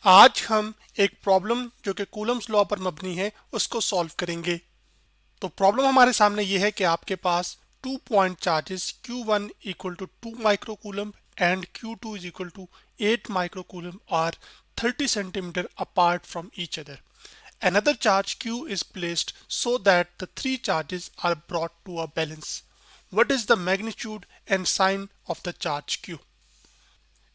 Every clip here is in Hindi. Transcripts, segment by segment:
आज हम एक प्रॉब्लम जो कि कूलम्स लॉ पर मबनी है उसको सॉल्व करेंगे। तो प्रॉब्लम हमारे सामने ये है कि आपके पास 2 point charges Q1 equal to 2 microcoulomb and Q2 is equal to 8 microcoulomb are 30 centimetre apart from each other. Another charge Q is placed so that the three charges are brought to a balance. What is the magnitude and sign of the charge Q?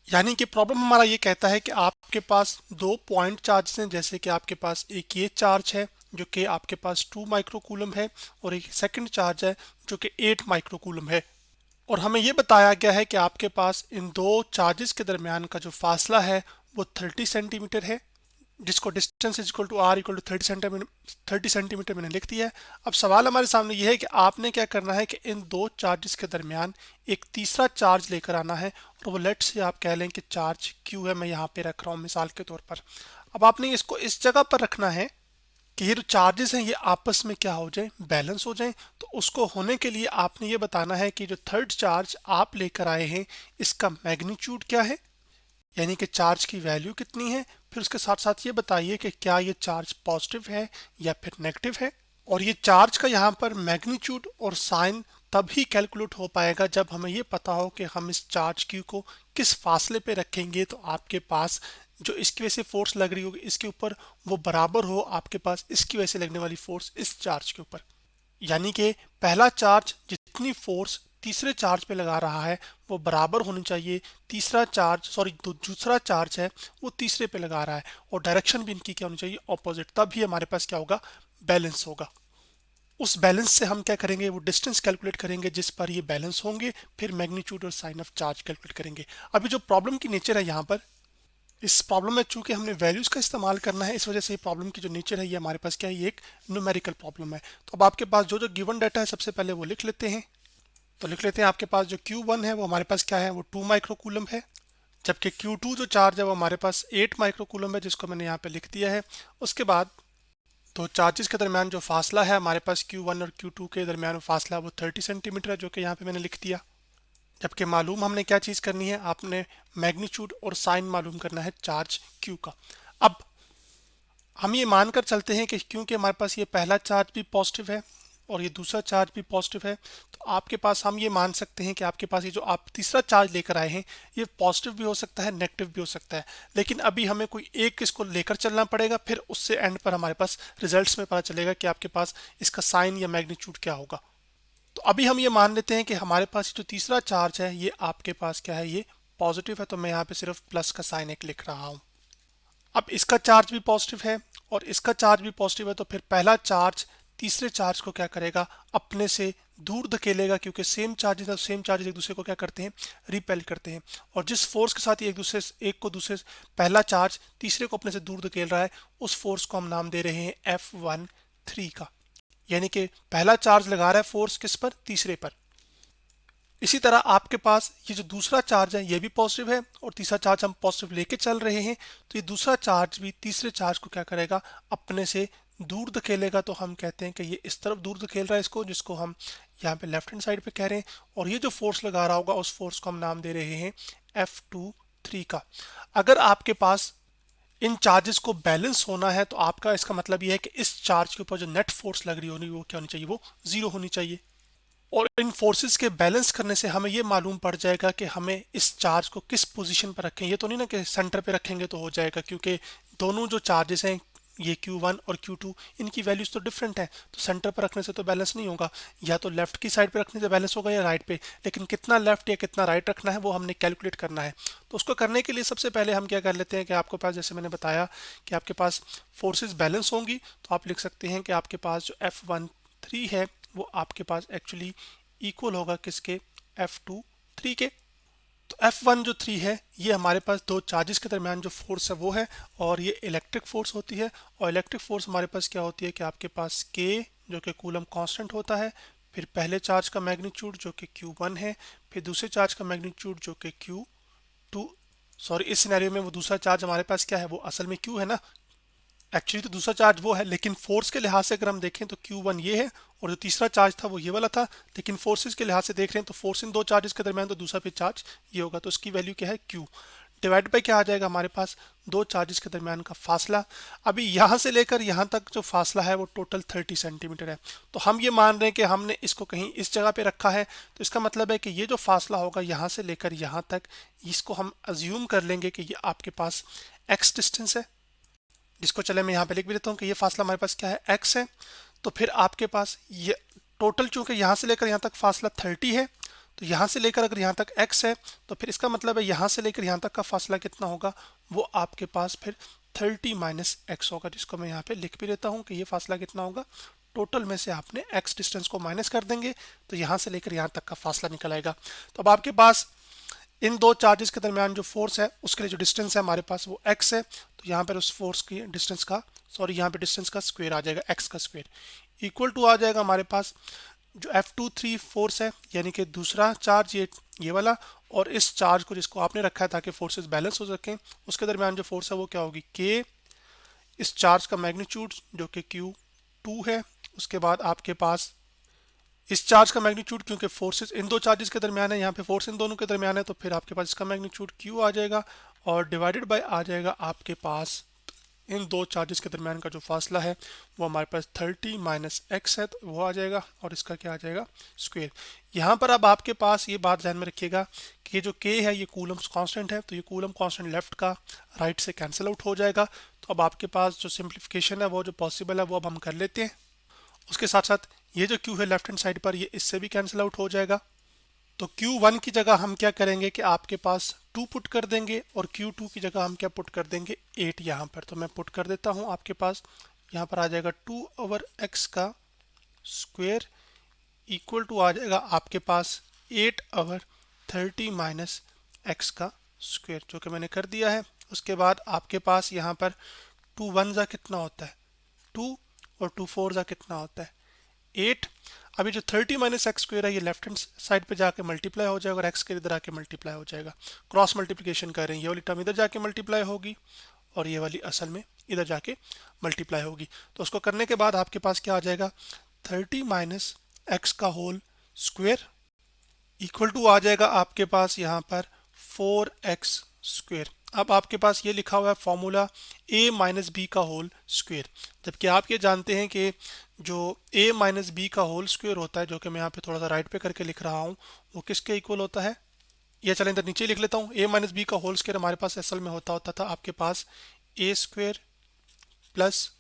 यानी कि प्रॉब्लम हमारा ये कहता है कि आपके पास दो पॉइंट चार्ज हैं, जैसे कि आपके पास एक ये चार्ज है जो कि आपके पास 2 माइक्रोकूलम है और एक सेकंड चार्ज है जो कि 8 माइक्रोकूलम है। और हमें ये बताया गया है कि आपके पास इन दो चार्जेस के दरमियान का जो फासला है वो 30 सेंटीमीटर है, जिसको distance is equal to r equal to 30 centimetre मैंने लिख दिया है। अब सवाल हमारे सामने ये है कि आपने क्या करना है कि इन दो चार्जेस के दरमियान एक तीसरा चार्ज लेकर आना है, और वो लेट से आप कह लें कि चार्ज क्यू है, मैं यहाँ पे रख रहा हूँ मिसाल के तौर पर। अब आपने इसको इस जगह पर रखना है कि ये जो चार्जेस हैं ये आपस में क्या हो जाए, बैलेंस हो जाए। तो उसको होने के लिए आपने ये बताना है कि जो थर्ड चार्ज आप लेकर आए हैं इसका मैग्नीट्यूड क्या है, यानी कि चार्ज की वैल्यू कितनी है। फिर उसके साथ साथ ये बताइए कि क्या ये चार्ज पॉजिटिव है या फिर नेगेटिव है। और ये चार्ज का यहाँ पर मैग्नीट्यूड और साइन तभी कैलकुलेट हो पाएगा जब हमें ये पता हो कि हम इस चार्ज क्यू को किस फासले पे रखेंगे, तो आपके पास जो इसकी वजह से फोर्स लग रही होगी इसके ऊपर वो बराबर हो आपके पास इसकी वजह से लगने वाली फोर्स इस चार्ज के ऊपर। यानी कि पहला चार्ज जितनी फोर्स तीसरे चार्ज पे लगा रहा है वो बराबर होनी चाहिए तीसरा चार्ज दूसरा चार्ज है वो तीसरे पे लगा रहा है, और डायरेक्शन भी इनकी क्या होनी चाहिए, ऑपोजिट। तभी हमारे पास क्या होगा, बैलेंस होगा। उस बैलेंस से हम क्या करेंगे, वो डिस्टेंस कैलकुलेट करेंगे जिस पर ये बैलेंस होंगे, फिर मैग्नीट्यूड और साइन ऑफ चार्ज कैलकुलेट करेंगे। अभी जो प्रॉब्लम की नेचर है यहाँ पर, इस प्रॉब्लम में चूंकि हमने वैल्यूज का इस्तेमाल करना है, इस वजह से प्रॉब्लम की जो नेचर है ये हमारे पास क्या है, ये एक न्यूमेरिकल प्रॉब्लम है। तो अब आपके पास जो जो गिवन डाटा है सबसे पहले वो लिख लेते हैं। तो लिख लेते हैं, आपके पास जो Q1 है वो हमारे पास क्या है, वो 2 माइक्रोकूलम है, जबकि Q2 जो चार्ज है वो हमारे पास 8 माइक्रोकूलम है, जिसको मैंने यहाँ पे लिख दिया है। उसके बाद दो चार्जेस के दरमियान जो फासला है हमारे पास Q1 और Q2 के दरमियान फासला वो 30 सेंटीमीटर है, जो कि यहाँ पे मैंने लिख दिया। जबकि मालूम हमने क्या चीज़ करनी है, आपने मैग्नीट्यूड और साइन मालूम करना है चार्ज Q का। अब हम ये मानकर चलते हैं कि क्योंकि हमारे पास ये पहला चार्ज भी पॉजिटिव है और ये दूसरा चार्ज भी पॉजिटिव है, तो आपके पास हम ये मान सकते हैं कि आपके पास ये जो आप तीसरा चार्ज लेकर आए हैं ये पॉजिटिव भी हो सकता है, नेगेटिव भी हो सकता है। लेकिन अभी हमें कोई एक इसको लेकर चलना पड़ेगा, फिर उससे एंड पर हमारे पास रिजल्ट्स में पता चलेगा कि आपके पास इसका साइन या मैग्नीट्यूड क्या होगा। तो अभी हम ये मान लेते हैं कि हमारे पास जो तीसरा चार्ज है ये आपके पास क्या है, ये पॉजिटिव है, तो मैं यहाँ पे सिर्फ प्लस का साइन एक लिख रहा हूँ। अब इसका चार्ज भी पॉजिटिव है और इसका चार्ज भी पॉजिटिव है, तो फिर पहला चार्ज तीसरे चार्ज को क्या करेगा, अपने से दूर धकेलेगा, क्योंकि सेम चार्जेस एक दूसरे को क्या करते हैं, रिपेल करते हैं। और जिस फोर्स के साथ एक को दूसरे पहला चार्ज तीसरे को अपने से दूर धकेल रहा है, उस फोर्स को हम नाम दे रहे हैं F13 का। यानी कि पहला चार्ज लगा रहा है फोर्स किस पर, तीसरे पर। इसी तरह आपके पास ये जो दूसरा चार्ज है ये भी पॉजिटिव है और तीसरा चार्ज हम पॉजिटिव लेके चल रहे हैं, तो ये दूसरा चार्ज भी तीसरे चार्ज को क्या करेगा, अपने से दूर धकेलेगा। तो हम कहते हैं कि ये इस तरफ दूर धकेल रहा है इसको, जिसको हम यहाँ पे लेफ्ट हैंड साइड पे कह रहे हैं। और ये जो फोर्स लगा रहा होगा उस फोर्स को हम नाम दे रहे हैं F23 का। अगर आपके पास इन चार्जेस को बैलेंस होना है तो आपका इसका मतलब ये है कि इस चार्ज के ऊपर जो नेट फोर्स लग रही होनी वो क्या होनी चाहिए, वो जीरो होनी चाहिए। और इन फोर्सेस के बैलेंस करने से हमें ये मालूम पड़ जाएगा कि हमें इस चार्ज को किस पोजीशन पर रखें। ये तो नहीं ना कि सेंटर पे रखेंगे तो हो जाएगा, क्योंकि दोनों जो चार्जेस हैं ये Q1 और Q2 इनकी वैल्यूज तो डिफरेंट है, तो सेंटर पर रखने से तो बैलेंस नहीं होगा। या तो लेफ्ट की साइड पे रखने से बैलेंस होगा या राइट पे, लेकिन कितना लेफ्ट या कितना राइट रखना है वो हमने कैलकुलेट करना है। तो उसको करने के लिए सबसे पहले हम क्या कर लेते हैं कि आपके पास, जैसे मैंने बताया कि आपके पास फोर्सेस बैलेंस होंगी, तो आप लिख सकते हैं कि आपके पास जो F13 है वो आपके पास एक्चुअली इक्वल होगा किसके, F23 के। तो F1 जो 3 है ये हमारे पास दो चार्जेस के दरमियान जो फोर्स है वो है, और ये इलेक्ट्रिक फोर्स होती है। और इलेक्ट्रिक फोर्स हमारे पास क्या होती है कि आपके पास K जो कि कूलम कांस्टेंट होता है, फिर पहले चार्ज का मैग्नीट्यूड जो कि Q1 है, फिर दूसरे चार्ज का मैग्नीट्यूड जो कि Q2, सॉरी इस सिनेरियो में वो दूसरा चार्ज हमारे पास क्या है, वो असल में Q है ना, एक्चुअली तो दूसरा चार्ज वो है, लेकिन फोर्स के लिहाज से अगर हम देखें तो Q1 ये है और जो तीसरा चार्ज था वो ये वाला था। लेकिन फोर्सेस के लिहाज से देख रहे हैं तो फोर्स इन दो चार्जेस के दरमियान तो दूसरा भी चार्ज ये होगा, तो इसकी वैल्यू क्या है, Q। डिवाइड बाई क्या आ जाएगा हमारे पास, दो चार्जेस के दरमियान का फासला। अभी यहाँ से लेकर यहाँ तक जो फासला है वो टोटल 30 सेंटीमीटर है। तो हम ये मान रहे हैं कि हमने इसको कहीं इस जगह पे रखा है, तो इसका मतलब है कि ये जो फासला होगा यहाँ से लेकर यहाँ तक, इसको हम अज्यूम कर लेंगे कि ये आपके पास x डिस्टेंस है, जिसको चले मैं यहाँ पे लिख भी देता हूँ कि ये फासला हमारे पास क्या है, x है। तो फिर आपके पास ये टोटल, चूंकि यहाँ से लेकर यहाँ तक फासला 30 है, तो यहाँ से लेकर अगर यहाँ तक x है, तो फिर इसका मतलब है यहाँ से लेकर यहाँ तक का फासला कितना होगा, वो आपके पास फिर 30 माइनस x होगा, जिसको मैं यहाँ पे लिख भी देता हूँ कि ये फासला कितना होगा। टोटल में से आपने x डिस्टेंस को माइनस कर देंगे तो यहाँ से लेकर यहाँ तक का फासला निकल आएगा। तो अब आपके पास इन दो चार्जेस के दरमियान जो फोर्स है उसके लिए जो डिस्टेंस है हमारे पास वो x है। तो यहाँ पर उस फोर्स की डिस्टेंस का, सॉरी यहाँ पे डिस्टेंस का स्क्वायर आ जाएगा, x का स्क्वायर इक्वल टू आ जाएगा हमारे पास जो F23 फोर्स है, यानी कि दूसरा चार्ज ये वाला, और इस चार्ज को जिसको आपने रखा है ताकि फोर्सेस बैलेंस हो सकें, उसके दरमियान जो फोर्स है वो क्या होगी, K, इस चार्ज का मैग्नीट्यूड जो कि Q2 है। उसके बाद आपके पास इस चार्ज का मैग्नीट्यूड, क्योंकि फोर्सेस इन दो चार्जेस के दरमियान है, यहाँ पे फोर्स इन दोनों के दरमियान है, तो फिर आपके पास इसका मैग्नीट्यूड Q आ जाएगा और डिवाइडेड बाय आ जाएगा आपके पास इन दो चार्जेस के दरमियान का जो फासला है वो हमारे पास 30 माइनस x है, तो वो आ जाएगा और इसका क्या आ जाएगा, स्क्वायर। यहाँ पर अब आपके पास ये बात ध्यान में रखिएगा कि ये जो k है ये कूलम्स कांस्टेंट है, तो ये कूलम कांस्टेंट लेफ्ट का राइट से कैंसिल आउट हो जाएगा। तो अब आपके पास जो सिंप्लीफिकेशन है वो जो पॉसिबल है वो अब हम कर लेते हैं। उसके साथ साथ ये जो q है लेफ्ट हैंड साइड पर, ये इससे भी कैंसिल आउट हो जाएगा। तो Q1 की जगह हम क्या करेंगे कि आपके पास 2 पुट कर देंगे और Q2 की जगह हम क्या पुट कर देंगे, 8 यहाँ पर। तो मैं पुट कर देता हूँ, आपके पास यहाँ पर आ जाएगा 2/x का स्क्वायर इक्वल टू आ जाएगा आपके पास 8/30 माइनस x का स्क्वायर, जो कि मैंने कर दिया है। उसके बाद आपके पास यहाँ पर 2 1 जा कितना होता है 2 और 2 4 जा कितना होता है 8। अभी जो 30 माइनस एक्स स्क्वायर है ये लेफ्ट हैंड साइड पे जाके मल्टीप्लाई हो जाएगा और एक्स के इधर आके मल्टीप्लाई हो जाएगा। क्रॉस मल्टीप्लिकेशन कर रहे हैं, ये वाली टर्म इधर जाके मल्टीप्लाई होगी और ये वाली असल में इधर जाके मल्टीप्लाई होगी। तो उसको करने के बाद आपके पास क्या आ जाएगा, 30 माइनस एक्स का होल स्क्वायर इक्वल टू आ जाएगा आपके पास यहाँ पर 4x स्क्वायर। अब आपके पास ये लिखा हुआ है फॉर्मूला a माइनस बी का होल स्क्वायर, जबकि आप ये जानते हैं कि जो a माइनस बी का होल स्क्वायर होता है, जो कि मैं यहाँ पे थोड़ा सा राइट पे करके लिख रहा हूँ, वो किसके इक्वल होता है, या चलें इधर नीचे लिख लेता हूँ। a माइनस बी का होल स्क्वायर हमारे पास असल में होता था आपके पास a square plus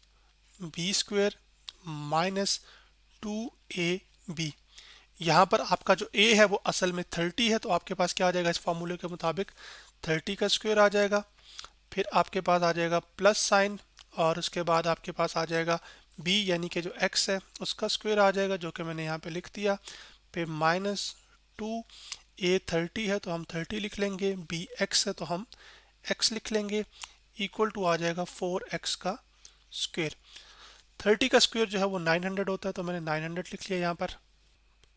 b square minus 2ab। यहाँ पर आपका जो a है वो असल में 30 है, तो आपके पास क्या आ जाएगा, इस फॉर्मूले के मुताबिक 30 का स्क्वायर आ जाएगा। फिर आपके पास आ जाएगा प्लस साइन और उसके बाद आपके पास आ जाएगा b यानी कि जो x है उसका स्क्वायर आ जाएगा, जो कि मैंने यहाँ पे लिख दिया। फिर माइनस 2, a 30 है तो हम 30 लिख लेंगे, b x है तो हम x लिख लेंगे, इक्वल टू आ जाएगा 4x का स्क्वायर। 30 का स्क्वायर जो है वो 900 होता है, तो मैंने 900 लिख लिया यहाँ पर।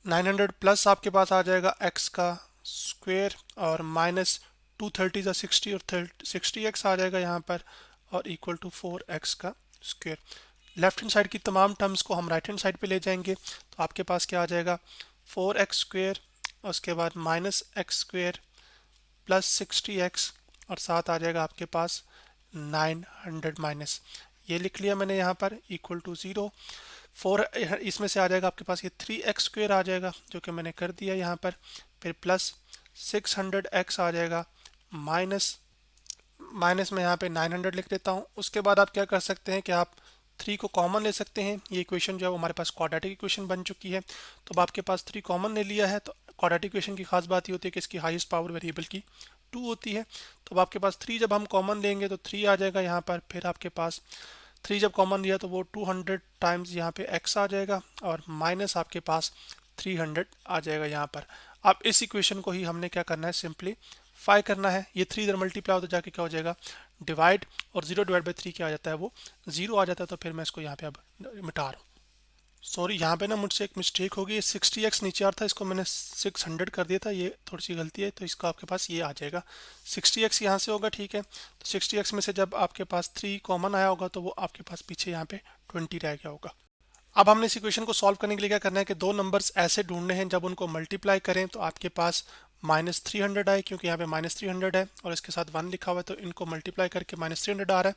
900 प्लस आपके पास आ जाएगा x का स्क्वायर और माइनस 230 ज़ा 60 और 60x आ जाएगा यहाँ पर और इक्वल टू 4x का स्क्वायर। लेफ्ट हैंड साइड की तमाम टर्म्स को हम राइट हैंड साइड पे ले जाएंगे, तो आपके पास क्या आ जाएगा 4x स्क्वायर, उसके बाद minus x square plus 60x और साथ आ जाएगा आपके पास 900 माइनस, ये लिख लिया मैंने यहाँ पर, इक्वल टू 0। 4 इसमें से आ जाएगा आपके पास ये 3x स्क्वायर आ जाएगा, जो कि मैंने कर दिया यहाँ पर। फिर प्लस 600x आ जाएगा, माइनस में यहाँ पे 900 लिख देता हूँ। उसके बाद आप क्या कर सकते हैं कि आप 3 को कॉमन ले सकते हैं। ये इक्वेशन जो है वो हमारे पास क्वाड्रेटिक इक्वेशन बन चुकी है, तो अब आपके पास 3 कॉमन ले लिया है। तो क्वाड्रेटिक इक्वेशन की खास बात ये होती है कि इसकी हाईएस्ट पावर वेरिएबल की 2 होती है। तो अब आपके पास 3 जब हम कॉमन लेंगे तो 3 आ जाएगा यहाँ पर। फिर आपके पास 3 जब कॉमन लिया तो वो 200 टाइम्स यहाँ पे x आ जाएगा और माइनस आपके पास 300 आ जाएगा यहाँ पर। अब इस इक्वेशन को ही हमने क्या करना है, सिंपलीफाई करना है। ये 3 इधर मल्टीप्लाई हो तो जाके क्या हो जाएगा, डिवाइड, और 0 डिवाइड बाई 3 क्या आ जाता है, वो 0 आ जाता है। तो फिर मैं इसको यहाँ पे अब मिटा रहा हूँ। सॉरी, यहाँ पे ना मुझसे एक मिस्टेक हो गई, 60x नीचे आ रहा था, इसको मैंने 600 कर दिया था, ये थोड़ी सी गलती है। तो इसका आपके पास ये आ जाएगा 60x यहाँ से होगा, ठीक है। तो 60x में से जब आपके पास 3 कॉमन आया होगा तो वो आपके पास पीछे यहाँ पे 20 रह गया होगा। अब हमने इस इक्वेशन को सॉल्व करने के लिए क्या करना है कि दो नंबर्स ऐसे ढूंढने हैं जब उनको मल्टीप्लाई करें तो आपके पास -300 आए, क्योंकि यहाँ पे -300 है और इसके साथ 1 लिखा हुआ है, तो इनको मल्टीप्लाई करके -300 आ रहा है।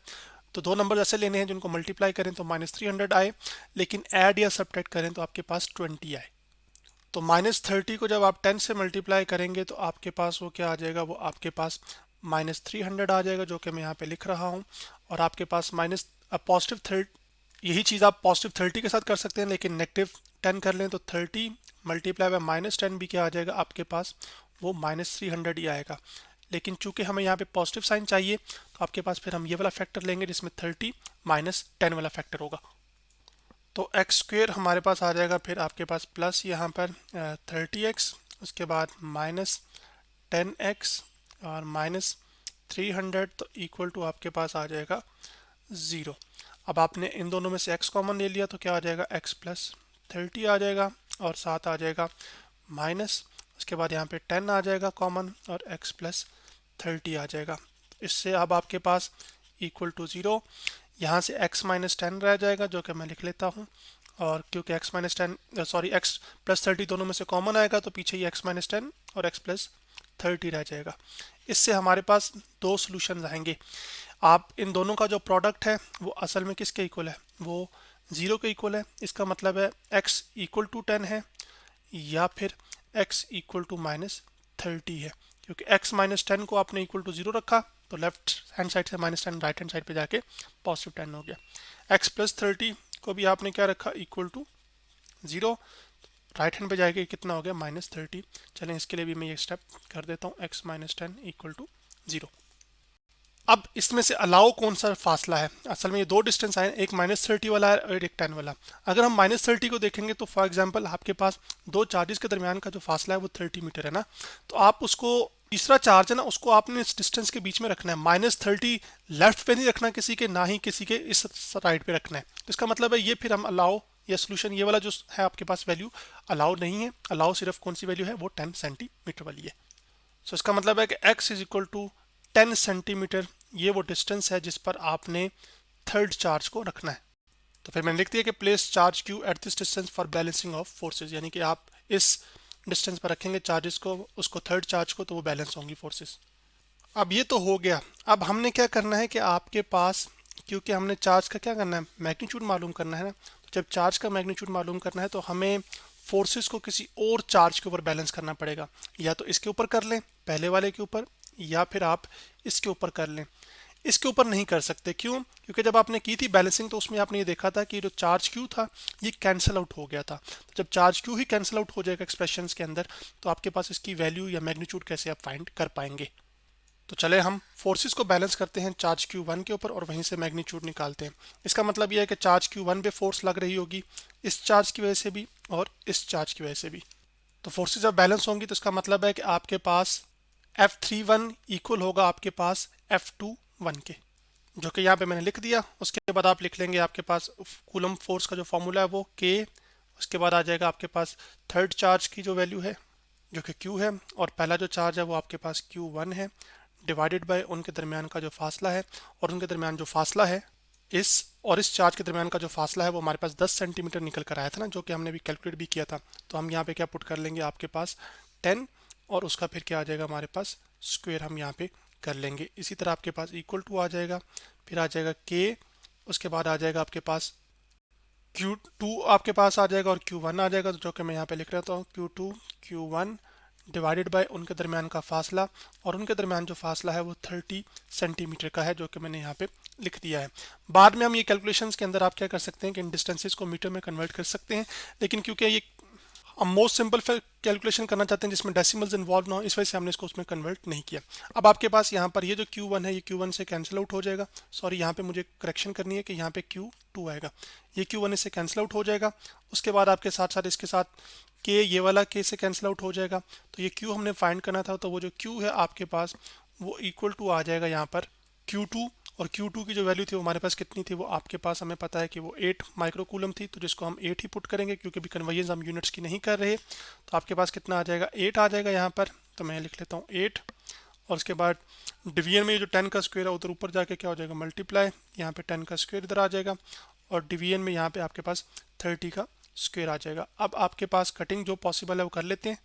तो दो नंबर ऐसे लेने हैं जिनको मल्टीप्लाई करें तो -300 आए, लेकिन ऐड या सब्ट्रैक्ट करें तो आपके पास 20 आए। तो -30 को जब आप 10 से मल्टीप्लाई करेंगे तो आपके पास वो क्या आ जाएगा, वो आपके पास -300 आ जाएगा, जो कि मैं यहाँ पे लिख रहा हूँ। और आपके पास माइनस पॉजिटिव 30, यही चीज़ आप पॉजिटिव 30 के साथ कर सकते हैं, लेकिन नेगेटिव 10 कर लें तो 30 मल्टीप्लाई बाय -10 भी क्या आ जाएगा आपके पास, वो -300 ही आएगा। लेकिन चूंकि हमें यहाँ पे पॉजिटिव साइन चाहिए तो आपके पास फिर हम ये वाला फैक्टर लेंगे जिसमें 30 -10 वाला फैक्टर होगा। तो एक्स स्क्वेयर हमारे पास आ जाएगा, फिर आपके पास प्लस यहाँ पर 30x, उसके बाद -10x और -300, तो इक्वल टू आपके पास आ जाएगा 0। अब आपने इन दोनों में से x कॉमन ले लिया तो क्या आ जाएगा, x प्लस 30 आ जाएगा और साथ आ जाएगा माइनस, उसके बाद यहाँ पे 10 आ जाएगा कॉमन और x प्लस 30 आ जाएगा। इससे अब आपके पास इक्वल टू 0, यहाँ से x माइनस 10 रह जाएगा जो कि मैं लिख लेता हूँ। और क्योंकि x minus 10 sorry x plus 30 दोनों में से कॉमन आएगा तो पीछे ही x माइनस 10 और x प्लस 30 रह जाएगा। इससे हमारे पास दो सॉल्यूशंस आएंगे। आप इन दोनों का जो प्रोडक्ट है वो असल में किसके इक्वल है, वो 0 के इक्वल है। इसका मतलब है x इक्वल टू 10 है या फिर x इक्वल टू -30 है, क्योंकि x माइनस 10 को आपने इक्वल टू 0 रखा तो लेफ्ट हैंड साइड से -10 राइट हैंड साइड पे जाके पॉजिटिव 10 हो गया। x प्लस 30 को भी आपने क्या रखा, इक्वल टू 0, राइट हैंड पे जाके कितना हो गया, -30। चलें इसके लिए भी मैं ये स्टेप कर देता हूँ, x माइनस 10 इक्वल टू 0। अब इसमें से अलाउ कौन सा फासला है, असल में ये दो डिस्टेंस आए, एक -30 वाला है और एक 10 वाला। अगर हम -30 को देखेंगे तो फॉर एग्जांपल आपके पास दो चार्जेस के दरमियान का जो फासला है वो 30 मीटर है ना, तो आप उसको तीसरा चार्ज है ना उसको आपने इस डिस्टेंस के बीच में रखना है। -30 लेफ्ट पे नहीं रखना किसी के, ना ही किसी के इस राइट पे रखना है। तो इसका मतलब है ये फिर हम अलाउ या सोल्यूशन ये वाला जो है आपके पास वैल्यू अलाउ नहीं है। अलाउ सिर्फ कौन सी वैल्यू है, वो 10 सेंटीमीटर वाली है। सो इसका मतलब है कि x is equal to 10 centimetre, ये वो डिस्टेंस है जिस पर आपने थर्ड चार्ज को रखना है। तो फिर मैंने लिख दिया कि place charge q at this distance for balancing of forces, यानी कि आप इस डिस्टेंस पर रखेंगे चार्जेस को, उसको थर्ड चार्ज को, तो वो बैलेंस होंगी फोर्सेस। अब ये तो हो गया। अब हमने क्या करना है कि आपके पास, क्योंकि हमने चार्ज का क्या करना है, मैग्नीट्यूड मालूम करना है ना, तो जब चार्ज का मैग्नीट्यूड मालूम करना है तो हमें फोर्सेस को किसी और चार्ज के ऊपर बैलेंस करना पड़ेगा। या तो इसके ऊपर कर लें पहले वाले के ऊपर, या फिर आप इसके ऊपर कर लें। इसके ऊपर नहीं कर सकते, क्यों, क्योंकि जब आपने की थी बैलेंसिंग तो उसमें आपने ये देखा था कि जो चार्ज क्यू था ये कैंसिल आउट हो गया था। तो जब चार्ज क्यू ही कैंसिल आउट हो जाएगा एक्सप्रेशंस के अंदर, तो आपके पास इसकी वैल्यू या मैग्नीट्यूड कैसे आप फाइंड कर पाएंगे। तो चले हम फोर्सेस को बैलेंस करते हैं चार्ज Q1 के ऊपर और वहीं से मैग्नीट्यूड निकालते हैं। इसका मतलब यह है कि चार्ज Q1 पे फोर्स लग रही होगी इस चार्ज की वजह से भी और इस चार्ज की वजह से भी। तो फोर्सेस जब बैलेंस होंगी तो इसका मतलब है कि आपके पास F31 इक्वल होगा आपके पास F21 के, जो कि यहाँ पे मैंने लिख दिया। उसके बाद आप लिख लेंगे आपके पास कूलम फोर्स का जो फॉर्मूला है वो K, उसके बाद आ जाएगा आपके पास थर्ड चार्ज की जो वैल्यू है जो कि Q है, और पहला जो चार्ज है वो आपके पास Q1 है, डिवाइडेड बाय उनके दरमियान का जो फासला है। और उनके दरमियान जो फासला है इस और इस चार्ज के दरमियान का जो फासला है वो हमारे पास 10 सेंटीमीटर निकल कर आया था ना, जो कि हमने भी कैलकुलेट भी किया था। तो हम यहाँ पे क्या पुट कर लेंगे, आपके पास 10 और उसका फिर क्या आ जाएगा हमारे पास स्क्वायर हम यहाँ पे कर लेंगे। इसी तरह आपके पास इक्वल टू आ जाएगा, फिर आ जाएगा K, उसके बाद आ जाएगा आपके पास Q2 आपके पास आ जाएगा और Q1 आ जाएगा, जो कि मैं यहाँ पे लिख रहा हूँ Q2 Q1 डिवाइडेड बाय उनके दरमियान का फासला, और उनके दरमियान जो फासला है वो 30 सेंटीमीटर का है, जो कि मैंने यहाँ पे लिख दिया है। बाद में हम ये कैलकुलेशंस के अंदर आप क्या कर सकते हैं कि इन डिस्टेंसेस को मीटर में कन्वर्ट कर सकते हैं, लेकिन क्योंकि ये हम मोस्ट सिंपल कैलकुलेशन करना चाहते हैं जिसमें डेसिमल्स इन्वॉल्व ना हो, इस वजह से हमने इसको उसमें कन्वर्ट नहीं किया। अब आपके पास यहाँ पर ये जो Q1 है ये Q1 से कैंसिल आउट हो जाएगा। सॉरी, यहाँ पे मुझे करेक्शन करनी है कि यहाँ पे Q2 आएगा, ये Q1 इससे कैंसिल आउट हो जाएगा। उसके बाद आपके साथ साथ इसके साथ K, ये वाला K से कैंसिल आउट हो जाएगा। तो ये Q हमने फाइंड करना था, तो वो जो Q है आपके पास वो इक्वल टू आ जाएगा यहाँ पर Q2, और Q2 की जो वैल्यू थी वो हमारे पास कितनी थी, वो आपके पास हमें पता है कि वो 8 माइक्रोकूलम थी, तो जिसको हम 8 ही पुट करेंगे क्योंकि अभी कन्वर्जन हम यूनिट्स की नहीं कर रहे। तो आपके पास कितना आ जाएगा, 8 आ जाएगा यहाँ पर। तो मैं लिख लेता हूँ 8, और उसके बाद डिवीजन में जो 10 का स्क्वायर है उधर ऊपर जाके क्या हो जाएगा, मल्टीप्लाई, यहाँ पे 10 का स्क्वायर इधर आ जाएगा, और डिवीजन में यहाँ पे आपके पास 30 का स्क्वायर आ जाएगा। अब आपके पास कटिंग जो पॉसिबल है वो कर लेते हैं।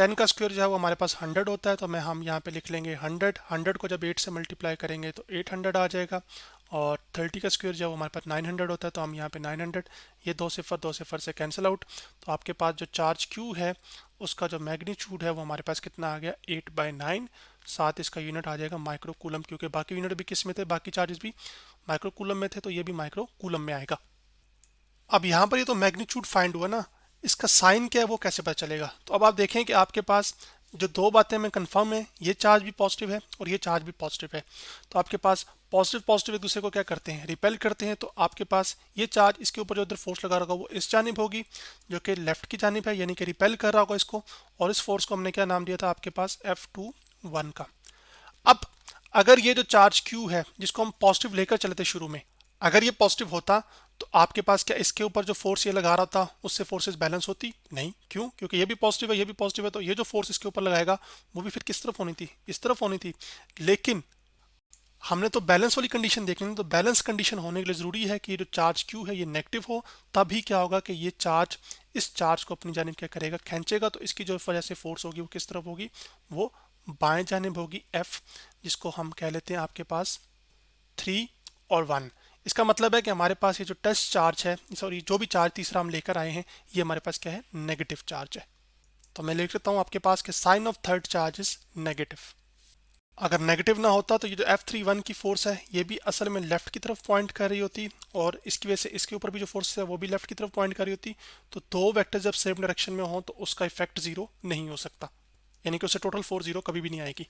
10 का स्क्वायर जो है वो हमारे पास 100 होता है, तो हम यहाँ पे लिख लेंगे 100 को जब 8 से मल्टीप्लाई करेंगे तो 800 आ जाएगा। और 30 का स्क्वायर जो है वो हमारे पास 900 होता है, तो हम यहाँ पे 900, ये दो सिफर से कैंसिल आउट। तो आपके पास जो चार्ज Q है उसका जो मैग्नीट्यूड है वो हमारे पास कितना आ गया, 8/9। साथ इसका यूनिट आ जाएगा माइक्रो कूलम, क्योंकि बाकी यूनिट भी किस में थे, बाकी चार्जेस भी माइक्रो कूलम में थे, तो ये भी माइक्रो कूलम में आएगा। अब यहाँ पर ये तो मैग्नीट्यूड फाइंड हुआ ना, इसका साइन क्या है वो कैसे पता चलेगा। तो अब आप देखें कि आपके पास जो दो बातें में कंफर्म है, ये चार्ज भी पॉजिटिव है और ये चार्ज भी पॉजिटिव है। तो आपके पास पॉजिटिव पॉजिटिव एक दूसरे को क्या करते हैं, रिपेल करते हैं। तो आपके पास ये चार्ज इसके ऊपर जो उधर फोर्स लगा होगा वो इस जानिब होगी, जो कि लेफ्ट की जानिब है, यानी कि रिपेल कर रहा होगा इसको। और इस फोर्स को हमने क्या नाम दिया था आपके पास, F21 का। अब अगर ये जो चार्ज Q है जिसको हम पॉजिटिव लेकर चले थे शुरू में, अगर ये पॉजिटिव होता तो आपके पास क्या इसके ऊपर जो फोर्स ये लगा रहा था उससे फोर्सेस बैलेंस होती नहीं। क्यों? क्योंकि ये भी पॉजिटिव है, ये भी पॉजिटिव है, तो ये जो फोर्स इसके ऊपर लगाएगा वो भी फिर किस तरफ होनी थी, इस तरफ होनी थी। लेकिन हमने तो बैलेंस वाली कंडीशन देखनी है, तो बैलेंस कंडीशन होने के लिए जरूरी है कि ये जो चार्ज Q है ये नेगेटिव हो, तभी क्या होगा कि ये चार्ज इस चार्ज को अपनी जानिब क्या करेगा, खींचेगा। तो इसकी जो वजह से फोर्स होगी वो किस तरफ होगी, वो बाएं जानिब होगी, F, जिसको हम कह लेते हैं आपके पास 3 और 1। इसका मतलब है कि हमारे पास ये जो टेस्ट चार्ज है, सॉरी जो भी चार्ज तीसरा हम लेकर आए हैं, ये हमारे पास क्या है, नेगेटिव चार्ज है। तो मैं लिख लेता हूँ आपके पास कि sign of third charge is negative. अगर नेगेटिव ना होता तो ये जो F31 की फोर्स है ये भी असल में लेफ्ट की तरफ पॉइंट कर रही होती, और इसकी वजह से इसके ऊपर भी जो फोर्स है वो भी लेफ्ट की तरफ पॉइंट कर रही होती। तो दो वेक्टर जब सेम डायरेक्शन में हो तो उसका इफेक्ट जीरो नहीं हो सकता, यानी कि उससे टोटल फोर्स जीरो कभी भी नहीं आएगी।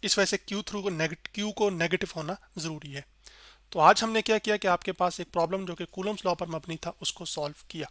इस वजह से Q को नेगेटिव होना जरूरी है। तो आज हमने क्या किया कि आपके पास एक प्रॉब्लम जो कि कूलम्स लॉ पर मबनी था उसको सॉल्व किया।